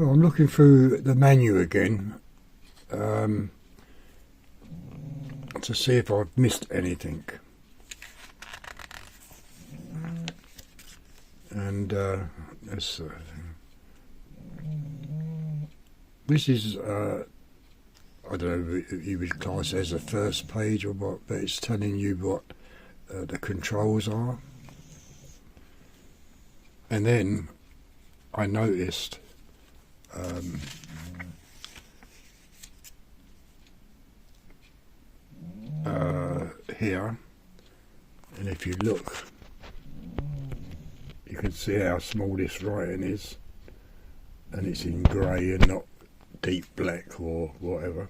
Well, I'm looking through the menu again to see if I've missed anything. And this is, I don't know if you would class it as a first page or what, but it's telling you what the controls are. And then I noticed here, and if you look, you can see how small this writing is, and it's in grey and not deep black or whatever.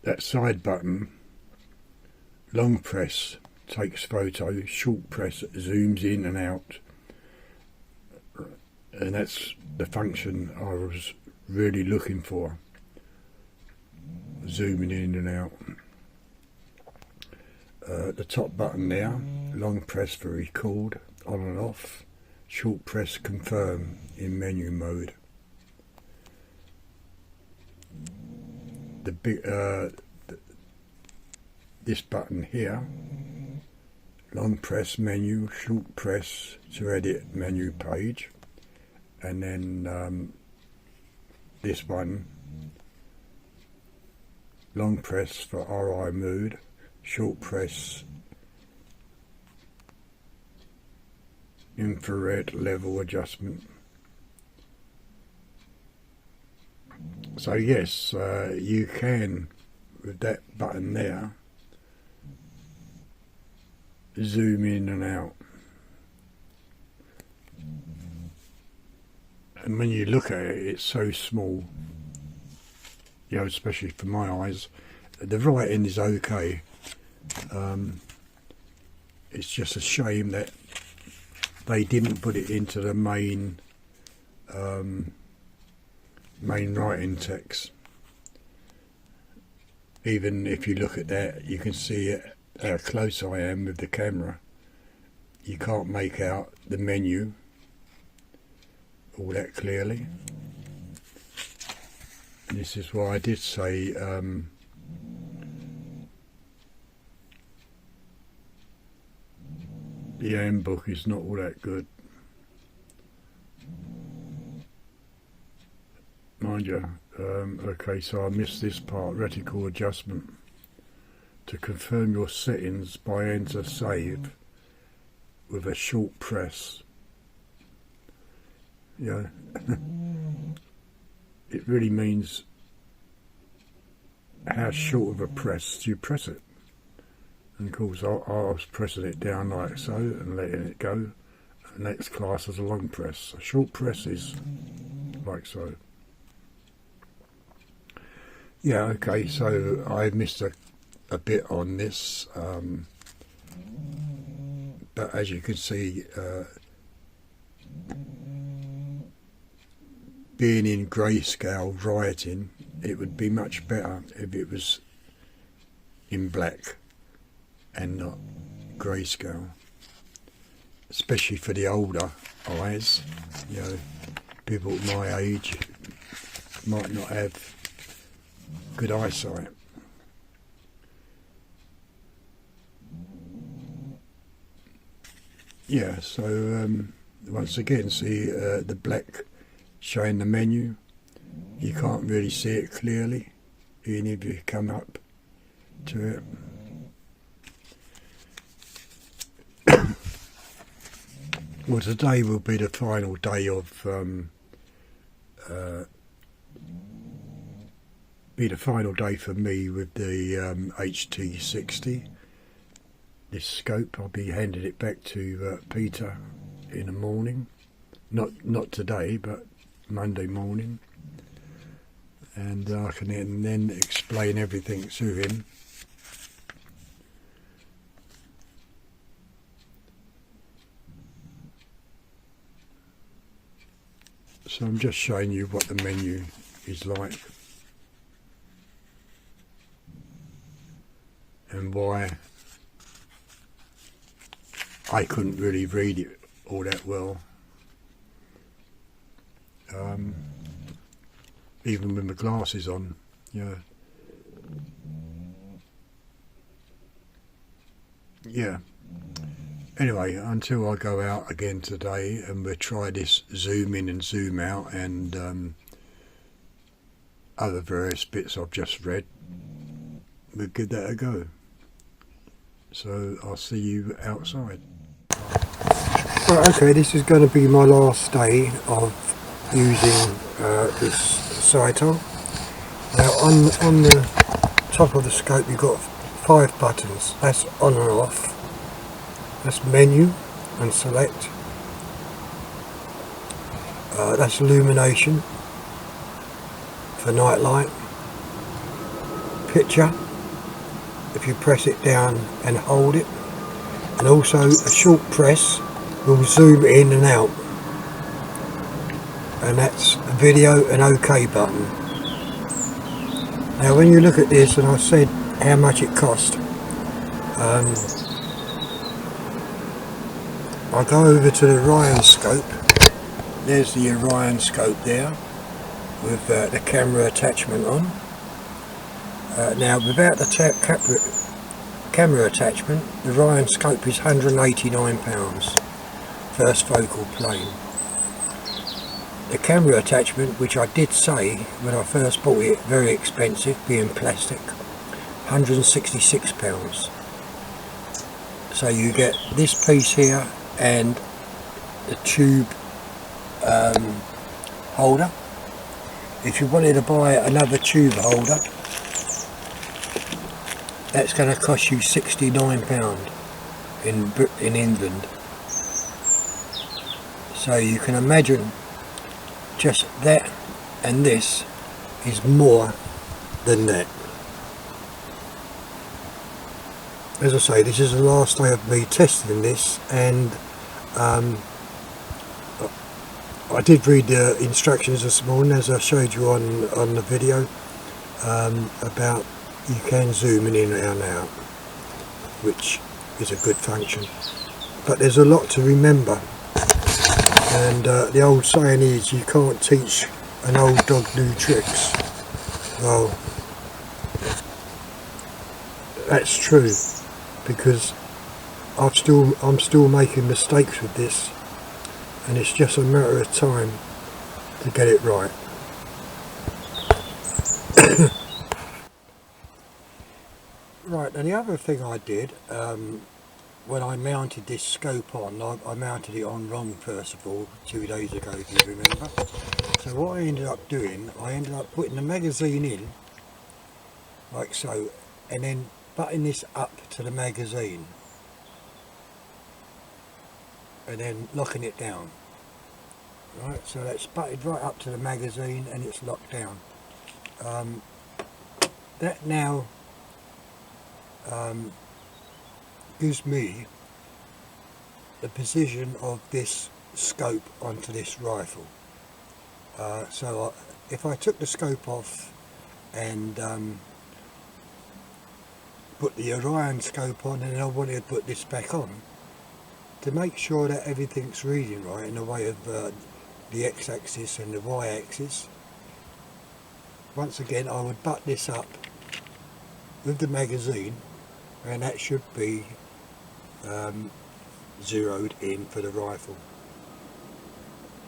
That side button, long press takes photo, short press zooms in and out, and that's the function I was really looking for, zooming in and out. The top button there, long press for record, on and off, short press confirm in menu mode. The big this button here, long press menu, short press to edit menu page, and then this one, long press for RI mode, short press infrared level adjustment. So yes, you can, with that button there, zoom in and out. And when you look at it, it's so small, you know, especially for my eyes. The writing is okay. It's just a shame that they didn't put it into the main writing text. Even if you look at that, you can see how close I am with the camera. You can't make out the menu all that clearly. And this is why I did say the handbook is not all that good. Mind you, okay, so I missed this part, reticle adjustment. To confirm your settings, by enter save with a short press. Yeah, it really means how short of a press do you press it. And of course I was pressing it down like so and letting it go, and that's classed as a long press. A short press is like so. Yeah, okay, so I missed a bit on this, but as you can see, being in grayscale writing, it would be much better if it was in black and not grayscale, especially for the older eyes. You know, people my age might not have good eyesight. Yeah, so once again, see the black showing the menu. You can't really see it clearly, even if you come up to it. Well, today will be the final day of for me with the HT60. This scope. I'll be handing it back to Peter in the morning. Not today, but Monday morning. And I can then explain everything to him. So I'm just showing you what the menu is like and why I couldn't really read it all that well, even with my glasses on. Yeah. Anyway, until I go out again today and we'll try this zoom in and zoom out and other various bits I've just read, we'll give that a go. So I'll see you outside. Right, okay, this is going to be my last day of using this Sytong. Now on the top of the scope you've got 5 buttons. That's on and off. That's menu and select. That's illumination for night light. Picture, if you press it down and hold it, and also a short press will zoom in and out, and that's video and OK button. Now when you look at this, and I said how much it cost, I'll go over to the Orion scope. There's the Orion scope there with the camera attachment on. Now without the camera attachment, the Orion scope is £189, first focal plane. The camera attachment, which I did say when I first bought it, very expensive, being plastic, £166. So you get this piece here and the tube holder. If you wanted to buy another tube holder, that's going to cost you £69 in England. So you can imagine just that and this is more than that. As I say, this is the last day of me testing this, and I did read the instructions this morning, as I showed you on the video, about you can zoom in and out, which is a good function. But there's a lot to remember, and the old saying is you can't teach an old dog new tricks. Well, that's true, because I'm still making mistakes with this, and it's just a matter of time to get it right. Right, and the other thing I did when I mounted this scope on, I mounted it on wrong first of all 2 days ago, if you remember. So what I ended up doing, I ended up putting the magazine in like so, and then butting this up to the magazine and then locking it down. Right, so that's butted right up to the magazine and it's locked down. That now gives me the position of this scope onto this rifle. So if I took the scope off and put the Orion scope on, and I wanted to put this back on to make sure that everything's reading right in the way of the x-axis and the y-axis, once again I would butt this up with the magazine, and that should be zeroed in for the rifle.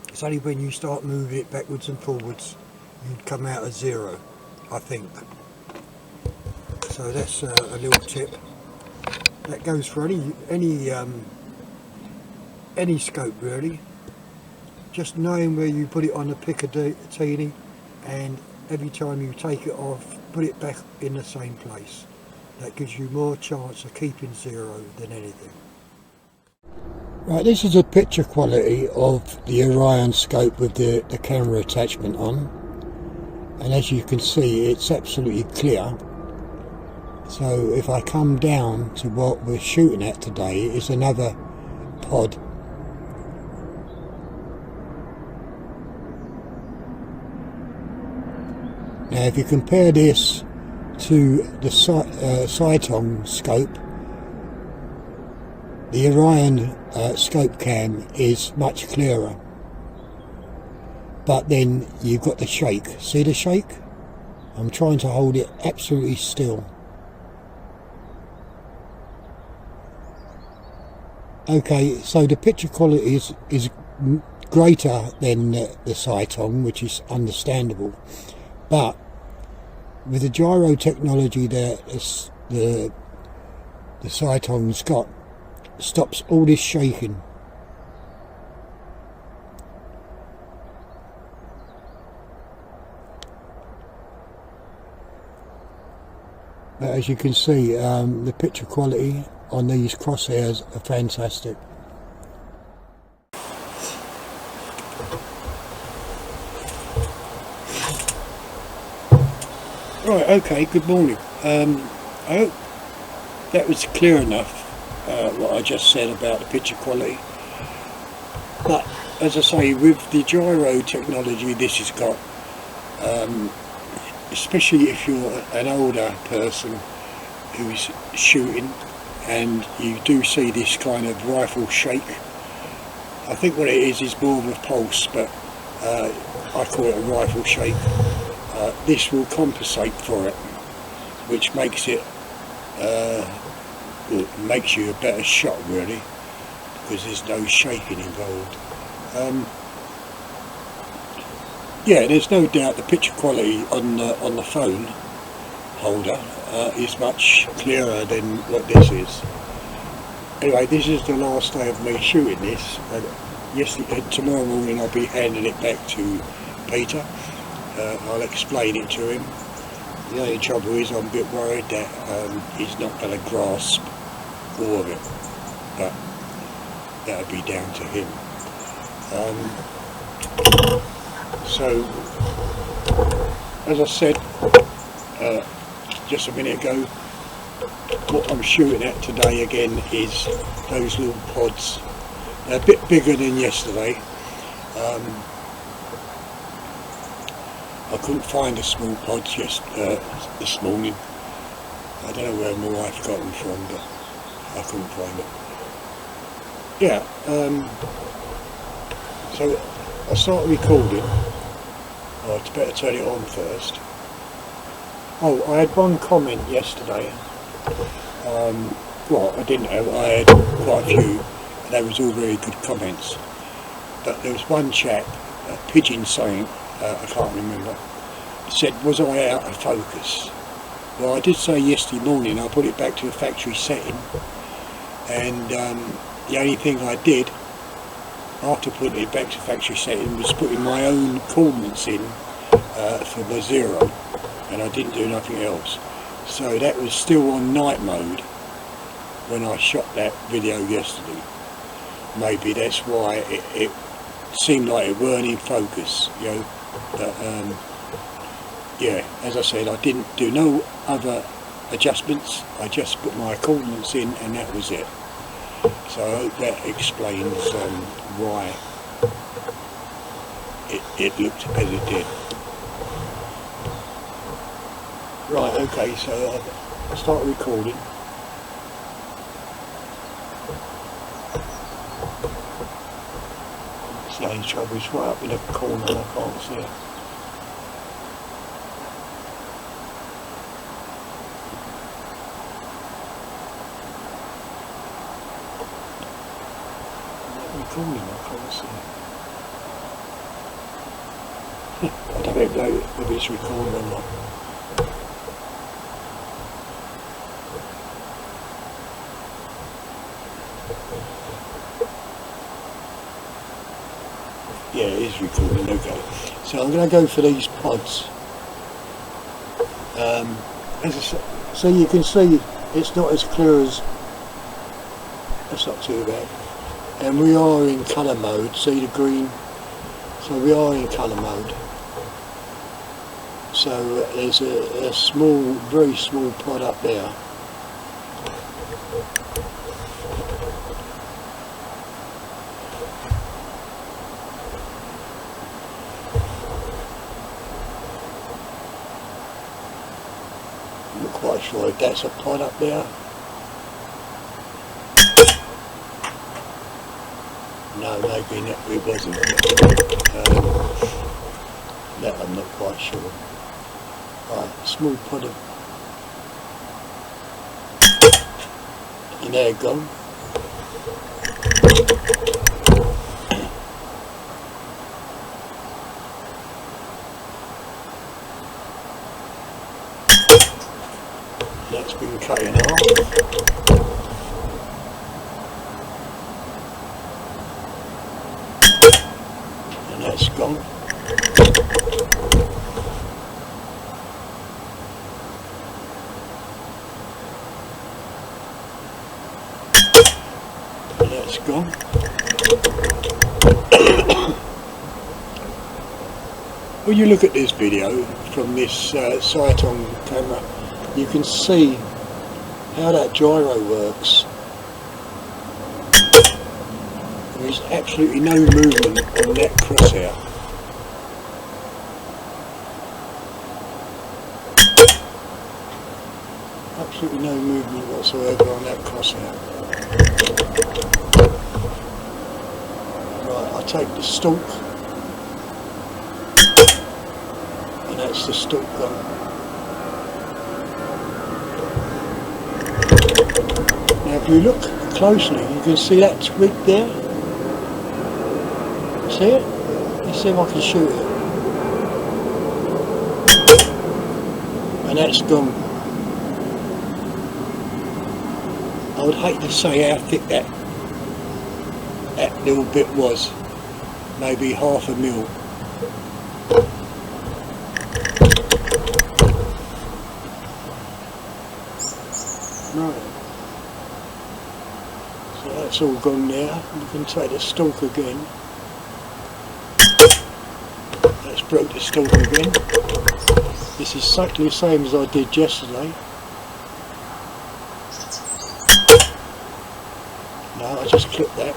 It's only when you start moving it backwards and forwards you'd come out of zero, I think. So that's a little tip that goes for any scope really. Just knowing where you put it on the Picatinny, and every time you take it off, put it back in the same place. That gives you more chance of keeping zero than anything. Right, this is a picture quality of the Orion scope with the camera attachment on, and as you can see it's absolutely clear. So if I come down to what we're shooting at today, is another pod. Now if you compare this to the Sytong scope, The Orion scope cam is much clearer, but then you've got the shake. See the shake? I'm trying to hold it absolutely still. Okay, so the picture quality is greater than the Sytong, which is understandable, but with the gyro technology that the Sytong's got, stops all this shaking. But as you can see, the picture quality on these crosshairs are fantastic. Right, okay, good morning. I hope that was clear enough, what I just said about the picture quality. But as I say, with the gyro technology this has got, especially if you're an older person who's shooting and you do see this kind of rifle shake, I think what it is more of a pulse, but I call it a rifle shake. This will compensate for it, which makes it makes you a better shot, really, because there's no shaking involved. Yeah, there's no doubt the picture quality on the phone holder is much clearer than what this is. Anyway, this is the last day of me shooting this. Tomorrow morning I'll be handing it back to Peter. I'll explain it to him. The only trouble is I'm a bit worried that he's not going to grasp all of it, but that'll be down to him. So, as I said just a minute ago, what I'm shooting at today again is those little pods. They're a bit bigger than yesterday. I couldn't find the small pods this morning. I don't know where my wife got them from, but I couldn't find it. Yeah, so I started recording. Oh, it's better turn it on first. Oh, I had one comment yesterday. Well, I didn't have, I had quite a few, and they was all very good comments. But there was one chap, a pigeon saying, I can't remember, said, was I out of focus? Well, I did say yesterday morning I put it back to the factory setting, and the only thing I did after putting it back to factory setting was putting my own coordinates in for my zero, and I didn't do nothing else. So that was still on night mode when I shot that video yesterday. Maybe that's why it seemed like it weren't in focus, you know. But yeah, as I said, I didn't do no other adjustments. I just put my coordinates in and that was it. So I hope that explains why it looked as it did. Right, okay, so I'll start recording. It's the only trouble, it's right up in the corner and I can't see it. Recording, I can't see it. I don't know if it's recording or not. Yeah, it is recording, okay. So I'm going to go for these pods. As I said, so you can see it's not as clear as, that's not too bad. And we are in colour mode, see the green? So we are in colour mode. So there's a small, very small pod up there. I'm not quite sure if that's a pod up there. No, maybe not, it wasn't. That I'm not quite sure. Right, small pot of in air gone. That's been cut in half. And that's gone. And that's gone. When you look at this video from this Sytong camera, you can see how that gyro works. There is absolutely no movement on that crosshair. Absolutely no movement whatsoever on that crosshair. Right, I take the stalk, and that's the stalk gone. Now if you look closely, you can see that twig there. See it? Let's see if I can shoot it. And that's gone. I would hate to say how thick that little bit was. Maybe half a mil. Right. So that's all gone now. You can take the stalk again. That's broke the stalk again. This is exactly the same as I did yesterday. No, I just clipped that.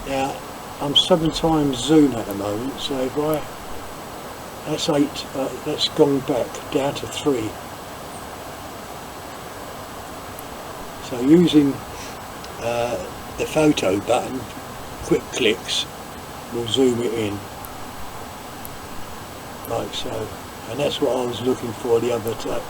Now, I'm 7 times zoom at the moment, so if that's 8, that's gone back down to 3. So using the photo button, quick clicks, will zoom it in, like so. And that's what I was looking for the other day.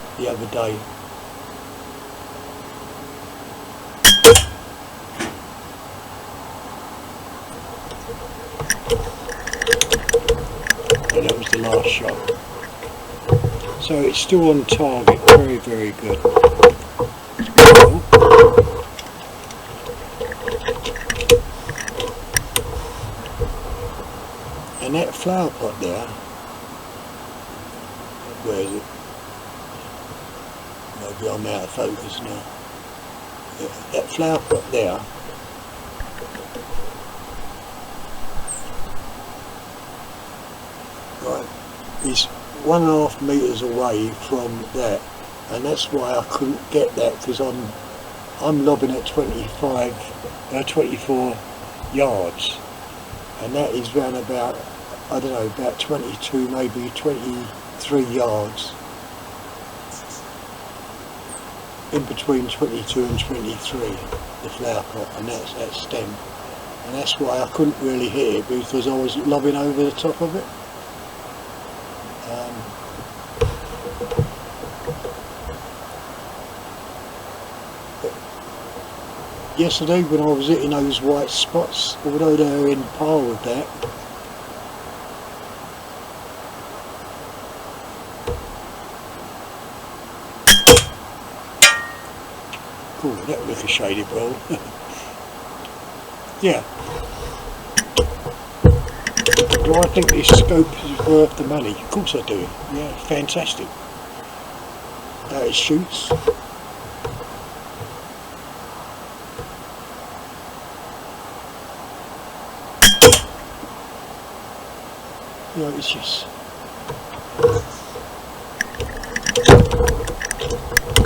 And that was the last shot. So it's still on target, very, very good. And that flower pot there, where is it? Maybe I'm out of focus now. Yeah, that flower pot there, right, is 1.5 metres away from that, and that's why I couldn't get that, because I'm lobbing at 24 yards, and that is round about, I don't know, about 22, maybe 23 yards, in between 22 and 23, the flower pot, and that's that stem, and that's why I couldn't really hit it, because I was lobbing over the top of it. Yesterday when I was hitting those white spots, although they're in par with that, cool, that ricocheted well. Yeah. Do I think this scope is worth the money? Of course I do. Yeah, fantastic. It shoots. You know, it's just,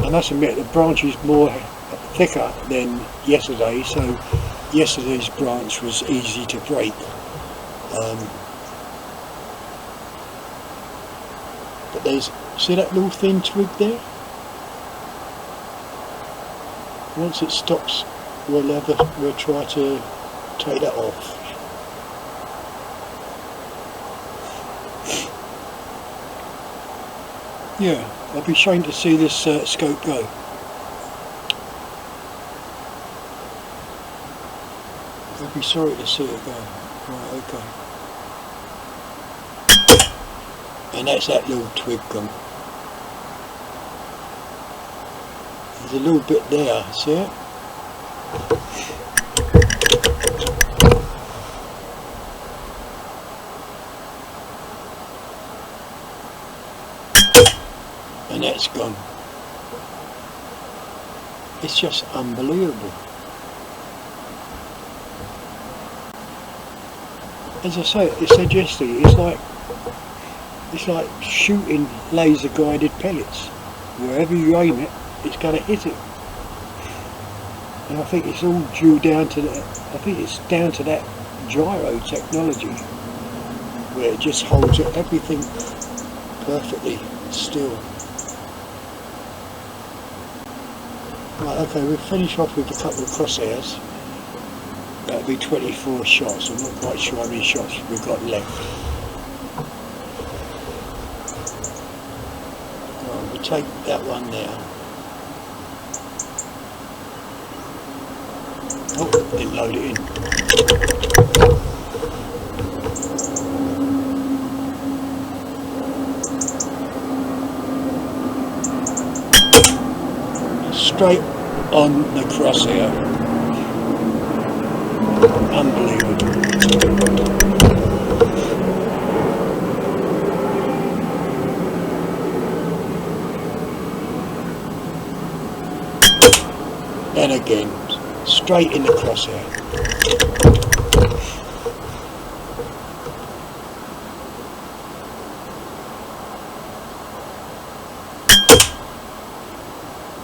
I must admit the branch is more thicker than yesterday, so yesterday's branch was easy to break. see that little thin twig there? Once it stops, we'll try to take that off. Yeah, I'll be ashamed to see this scope go. I'll be sorry to see it go. Right, okay. And that's that little twig gone. There's a little bit there, see it? And that's gone. It's just unbelievable. As I said yesterday, it's like shooting laser guided pellets. Wherever you aim it, it's going to hit it. And I think it's all due down to that. I think it's down to that gyro technology, where it just holds everything perfectly still. Right, okay, we'll finish off with a couple of crosshairs. That'll be 24 shots. I'm not quite sure how many shots we've got left. Right, we'll take that one there. Oh, didn't load it in. Straight on the crosshair. Unbelievable. And again, straight in the crosshair.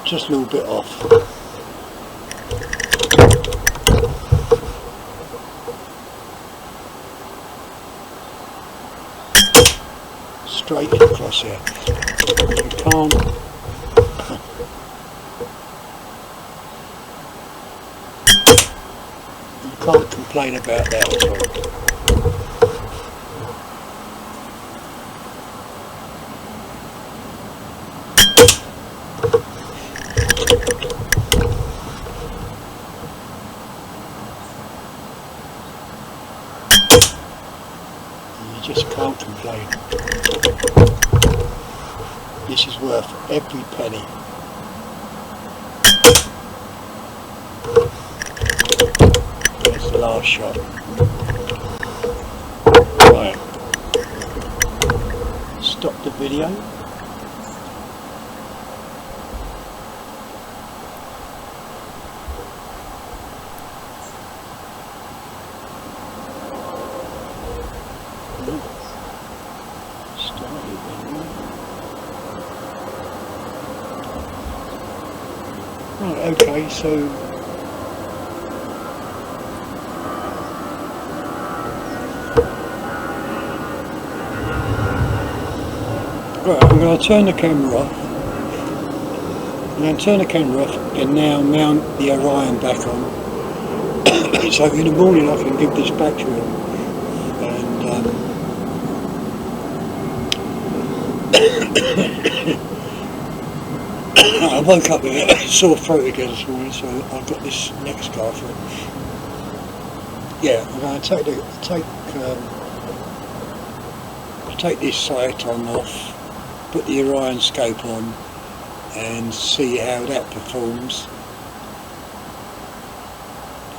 Just a little bit off. Straight in the crosshair. You can't complain about that at all. Just can't complain. This is worth every penny. There's the last shot. Right. Stop the video. Right, okay, so right, I'm going to turn the camera off. I'm going to turn the camera off and now mount the Orion back on. So in the morning I can give this back to him. I woke up with a sore throat again this morning, so I've got this neck scarf on. Yeah, I'm going to take this Sytong off, put the Orion scope on, and see how that performs.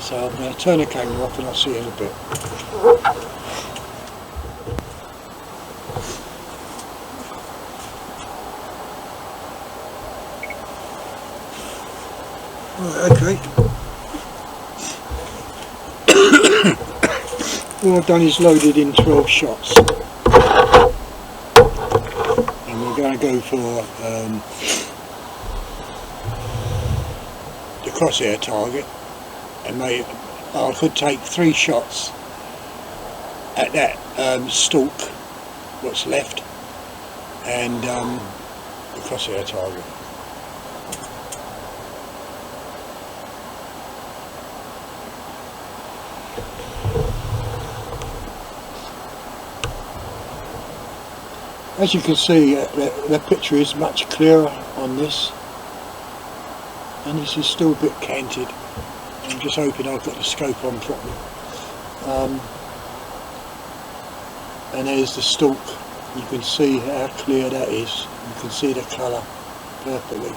So I'm going to turn the camera off and I'll see you in a bit. Right, okay. All I've done is loaded in 12 shots. And we're going to go for the crosshair target. And I could take 3 shots at that stalk, what's left, and the crosshair target. As you can see, the picture is much clearer on this, and this is still a bit canted. I'm just hoping I've got the scope on properly. And there's the stalk. You can see how clear that is. You can see the colour perfectly.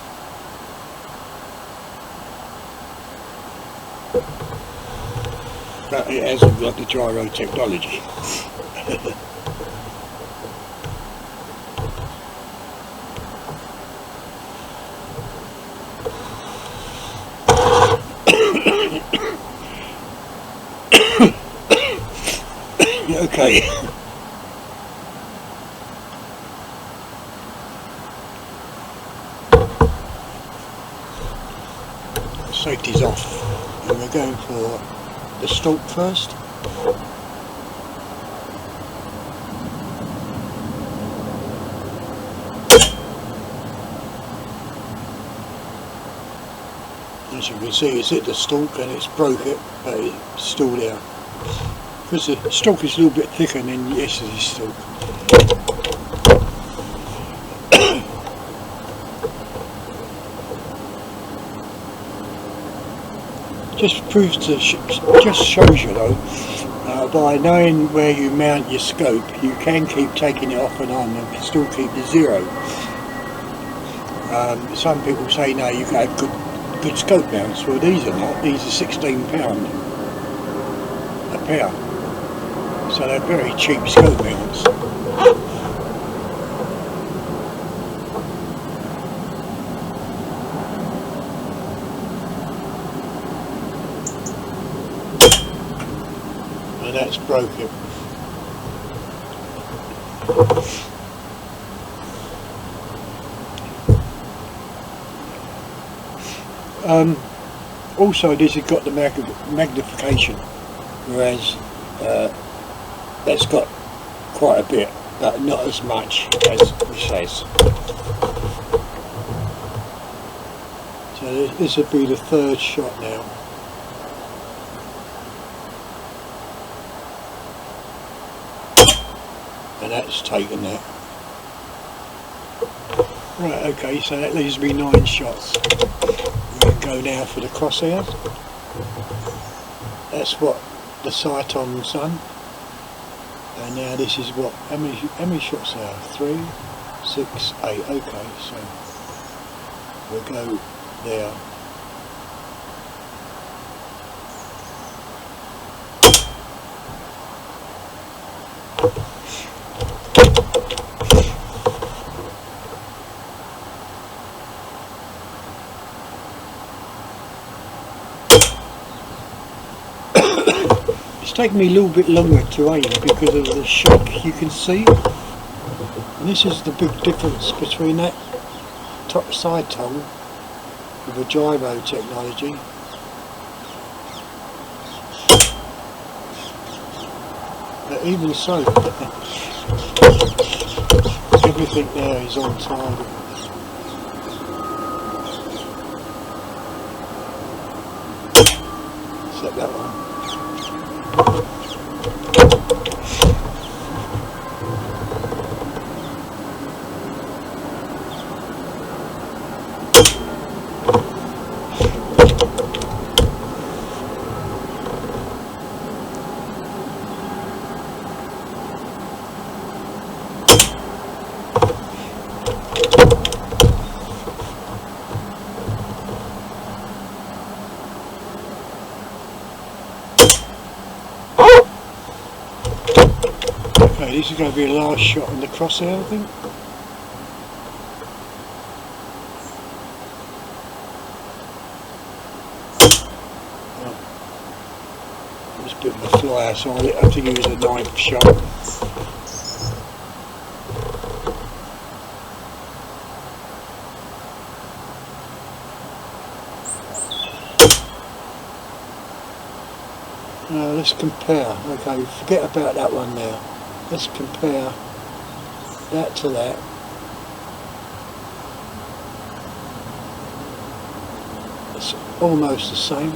But it hasn't got the gyro technology. Okay. Safety's off, and we're going for the stalk first. As you can see, it's hit the stalk and it's broke it, but it's still there. Because the stalk is a little bit thicker than yesterday's stalk. Just shows you though, by knowing where you mount your scope, you can keep taking it off and on and still keep the zero. Some people say no, you can have good scope mounts. Well, these are not. These are £16 a pair, so they're very cheap scope mounts. And that's broken. Also, this has got the magnification, whereas that's got quite a bit, but not as much as it says. So this would be the third shot now. And that's taken that. Right, okay, so that leaves me 9 shots. We can go now for the crosshairs. That's what the Sytong's done. And now this is what, how many shots are there? 3, 6, 8, okay, so we'll go there. It's taken me a little bit longer to aim because of the shock you can see, and this is the big difference between that top Sytong with the gyro technology but even so everything there is on target. Except that one. Okay, this is going to be the last shot on the crosshair, I think. Oh. It was a bit of a flyer, so I have to use a 9th shot. Let's compare. Okay, forget about that one now. Let's compare that to that. It's almost the same.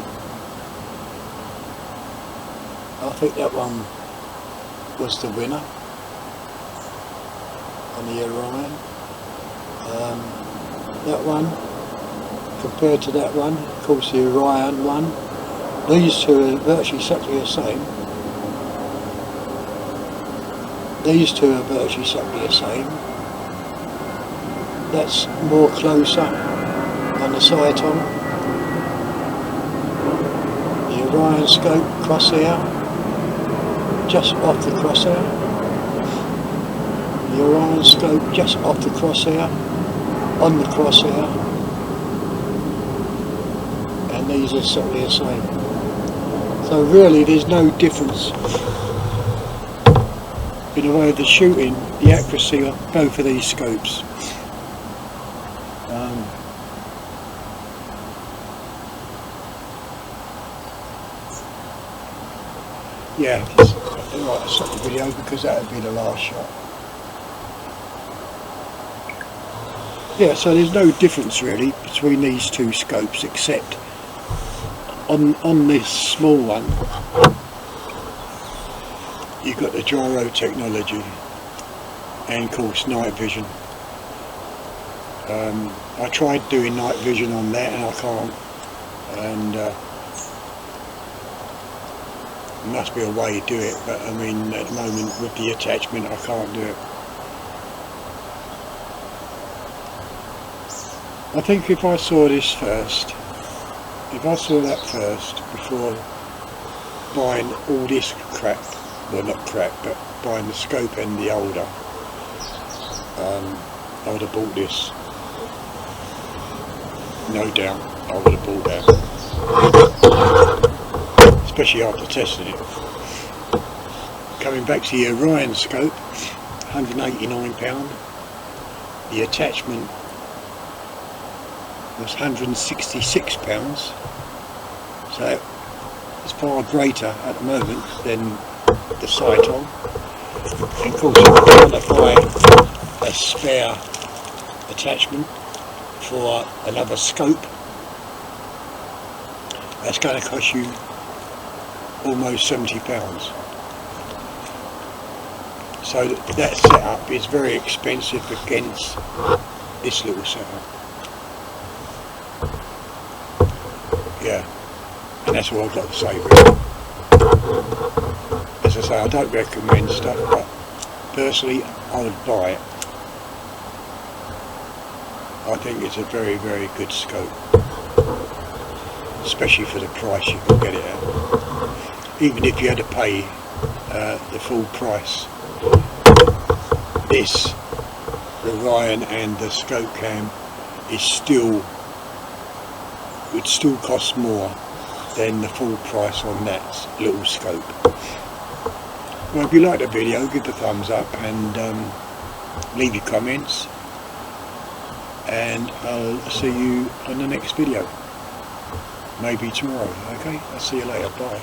I think that one was the winner on the Orion. That one compared to that one, of course the Orion one, these two are virtually exactly the same. These two are virtually exactly the same. That's more closer on the Sytong. The Orion scope crosshair, just off the crosshair. The Orion scope just off the crosshair, on the crosshair. And these are exactly the same. So really there's no difference in the way of the shooting, the accuracy of both of these scopes. Yeah, right, stop the video because that would be the last shot. Yeah, so there's no difference really between these two scopes except on this small one you've got the gyro technology and of course night vision. I tried doing night vision on that and I can't, and there must be a way to do it, but I mean at the moment with the attachment I can't do it. I think if I saw this first, if I saw that first before buying all this crap, well not crap, but buying the scope and the holder, I would have bought this. No doubt I would have bought that. Especially after testing it. Coming back to the Orion scope, £189. The attachment was £166, so it's far greater at the moment than the Sytong. And of course if you want to buy a spare attachment for another scope, that's going to cost you almost £70. So that setup is very expensive against this little setup. Yeah, and that's all I've got to say really. As I say, I don't recommend stuff, but personally I would buy it. I think it's a very, very good scope, especially for the price you can get it at. Even if you had to pay the full price, this, the Orion and the scope cam would still cost more than the full price on that little scope. Well, if you like the video, give the thumbs up and leave your comments, and I'll see you on the next video, maybe tomorrow. Okay, I'll see you later, bye.